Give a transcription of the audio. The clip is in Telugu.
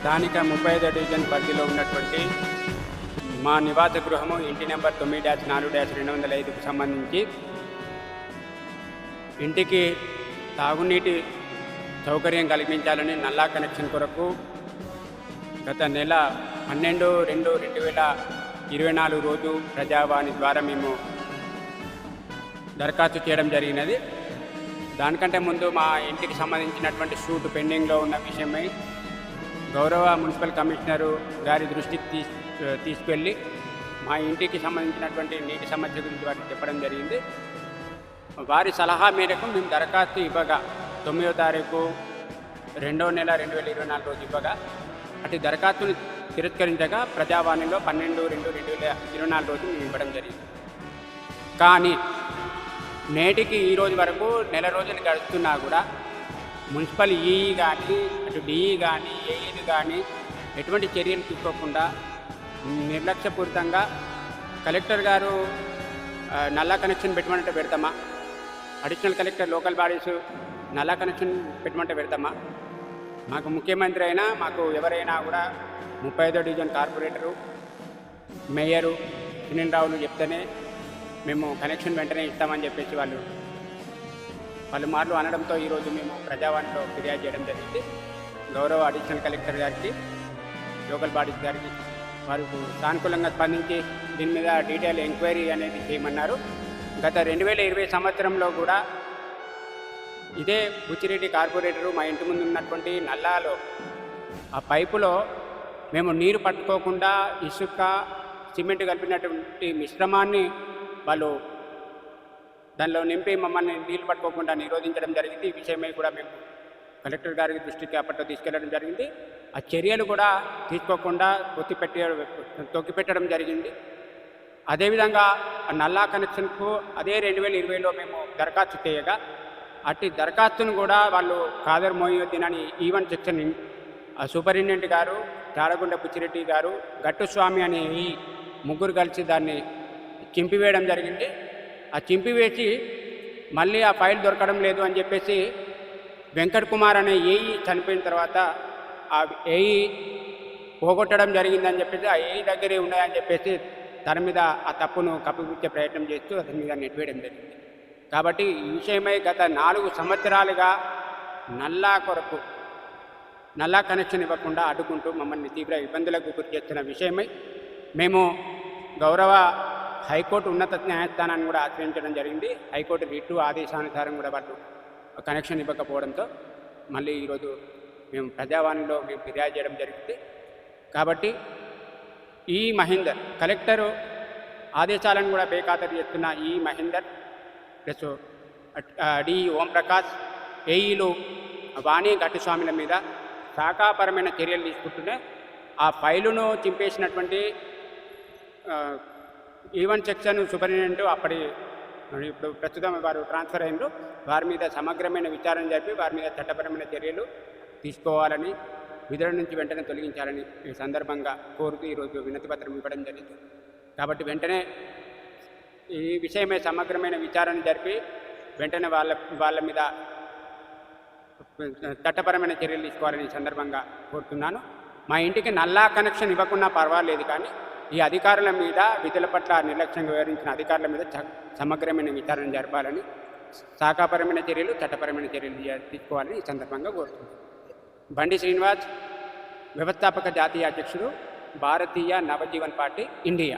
స్థానిక 35వ డివిజన్ పరిధిలో ఉన్నటువంటి మా నివాస గృహము ఇంటి నెంబర్ 9-4-205కు సంబంధించి ఇంటికి తాగునీటి సౌకర్యం కల్పించాలని నల్లా కనెక్షన్ కొరకు గత నెల 12/2/2024 రోజు ప్రజావాణి ద్వారా మేము దరఖాస్తు చేయడం జరిగినది. దానికంటే ముందు మా ఇంటికి సంబంధించినటువంటి షూట్ పెండింగ్లో ఉన్న విషయమై గౌరవ మున్సిపల్ కమిషనరు గారి దృష్టికి తీసుకెళ్ళి మా ఇంటికి సంబంధించినటువంటి నీటి సమస్య గురించి వారికి చెప్పడం జరిగింది. వారి సలహా మేరకు మేము దరఖాస్తు ఇవ్వగా 9వ తారీఖు 2వ నెల 2024 రోజు ఇవ్వగా అటు దరఖాస్తును తిరస్కరించగా ప్రజావాణిలో 12/2/2024 రోజు మేము ఇవ్వడం జరిగింది. కానీ నేటికి ఈ రోజు వరకు నెల రోజులు గడుస్తున్నా కూడా మున్సిపల్ ఈఈ కానీ అటు డిఈ కానీ ఏఈలు కానీ ఎటువంటి చర్యలు తీసుకోకుండా నిర్లక్ష్యపూరితంగా కలెక్టర్ గారు నల్లా కనెక్షన్ పెట్టమంటే పెడతామా, అడిషనల్ కలెక్టర్ లోకల్ బాడీస్ నల్లా కనెక్షన్ పెట్టమంటే పెడతామా, మాకు ముఖ్యమంత్రి అయినా మాకు ఎవరైనా కూడా 35వ డివిజన్ కార్పొరేటరు మేయరు సునీల్ రావులు చెప్తేనే మేము కనెక్షన్ వెంటనే ఇస్తామని చెప్పేసి వాళ్ళు పలుమార్లు అనడంతో ఈరోజు మేము ప్రజావాణిలో ఫిర్యాదు చేయడం జరిగింది. గౌరవ అడిషనల్ కలెక్టర్ గారికి లోకల్ బాడీస్ గారికి వారు సానుకూలంగా స్పందించి దీని మీద డీటెయిల్ ఎంక్వైరీ అనేది చేయమన్నారు. గత 2020 సంవత్సరంలో కూడా ఇదే బుచ్చిరెడ్డి కార్పొరేటరు మా ఇంటి ముందు ఉన్నటువంటి నల్లాలో ఆ పైపులో మేము నీరు పట్టుకోకుండా ఇసుక సిమెంట్ కలిపినటువంటి మిశ్రమాన్ని వాళ్ళు దానిలో నింపి మమ్మల్ని నీళ్ళు పట్టుకోకుండా నిరోధించడం జరిగింది. ఈ విషయమై కూడా మేము కలెక్టర్ గారి దృష్టికి అప్పట్లో తీసుకెళ్లడం జరిగింది. ఆ చర్యలు కూడా తీసుకోకుండా తొక్కిపెట్టడం జరిగింది. అదేవిధంగా ఆ నల్లా కనెక్షన్కు అదే 2020లో మేము దరఖాస్తు చేయగా అట్టి దరఖాస్తును కూడా వాళ్ళు ఖాదర్ మొయినుద్దీన్ అని ఈవెంట్ సెక్షన్ సూపరింటెండెంట్ గారు, చారగుండ బుచ్చిరెడ్డి గారు, గట్టుస్వామి అనే ఈ ముగ్గురు కలిసి దాన్ని చింపివేయడం జరిగింది. ఆ చింపివేసి మళ్ళీ ఆ ఫైల్ దొరకడం లేదు అని చెప్పేసి వెంకట్ కుమార్ అనే ఏఈ చనిపోయిన తర్వాత ఆ ఏఈ పోగొట్టడం జరిగిందని చెప్పేసి ఆ ఏఈ దగ్గరే ఉన్నాయని చెప్పేసి తన మీద ఆ తప్పును కప్పిపుచ్చే ప్రయత్నం చేస్తూ అతని మీద నెట్టివేయడం జరిగింది. కాబట్టి ఈ విషయమై గత 4 సంవత్సరాలుగా నల్లా కనెక్షన్ ఇవ్వకుండా అడ్డుకుంటూ మమ్మల్ని తీవ్ర ఇబ్బందులకు గురి చేస్తున్న విషయమై మేము గౌరవ హైకోర్టు ఉన్నత న్యాయస్థానాన్ని కూడా ఆశ్రయించడం జరిగింది. హైకోర్టు రిట్టు ఆదేశానుసారం కూడా వాళ్ళు కనెక్షన్ ఇవ్వకపోవడంతో మళ్ళీ ఈరోజు మేము ప్రజావాణిలో మేము ఫిర్యాదు చేయడం జరిగింది. కాబట్టి ఈ మహేందర్ కలెక్టరు ఆదేశాలను కూడా బేఖాతరు చేస్తున్న ఈ మహేందర్ ప్లస్ డి ఓంప్రకాష్ ఏఈలు వాణి గట్టుస్వామిల మీద శాఖాపరమైన చర్యలు తీసుకుంటూనే ఆ ఫైలును చింపేసినటువంటి ఈవెంట్ సెక్షన్ సూపరింటెండెంట్ ఇప్పుడు ప్రస్తుతం వారు ట్రాన్స్ఫర్ అయినారు. వారి మీద సమగ్రమైన విచారణ జరిపి వారి మీద చట్టపరమైన చర్యలు తీసుకోవాలని, విధుల నుంచి వెంటనే తొలగించాలని ఈ సందర్భంగా కోరుతూ ఈరోజు వినతి పత్రం ఇవ్వడం జరిగింది. కాబట్టి వెంటనే ఈ విషయమై సమగ్రమైన విచారణ జరిపి వెంటనే వాళ్ళ మీద చట్టపరమైన చర్యలు తీసుకోవాలని ఈ సందర్భంగా కోరుతున్నాను. మా ఇంటికి నల్లా కనెక్షన్ ఇవ్వకున్నా పర్వాలేదు, కానీ ఈ అధికారుల మీద విధుల పట్ల నిర్లక్ష్యంగా వ్యవహరించిన అధికారుల మీద సమగ్రమైన విచారణ జరపాలని, శాఖాపరమైన చర్యలు చట్టపరమైన చర్యలు తీసుకోవాలని ఈ సందర్భంగా కోరుతున్నాను. బండి శ్రీనివాస్, వ్యవస్థాపక జాతీయ అధ్యక్షుడు, భారతీయ నవజీవన్ పార్టీ, ఇండియా.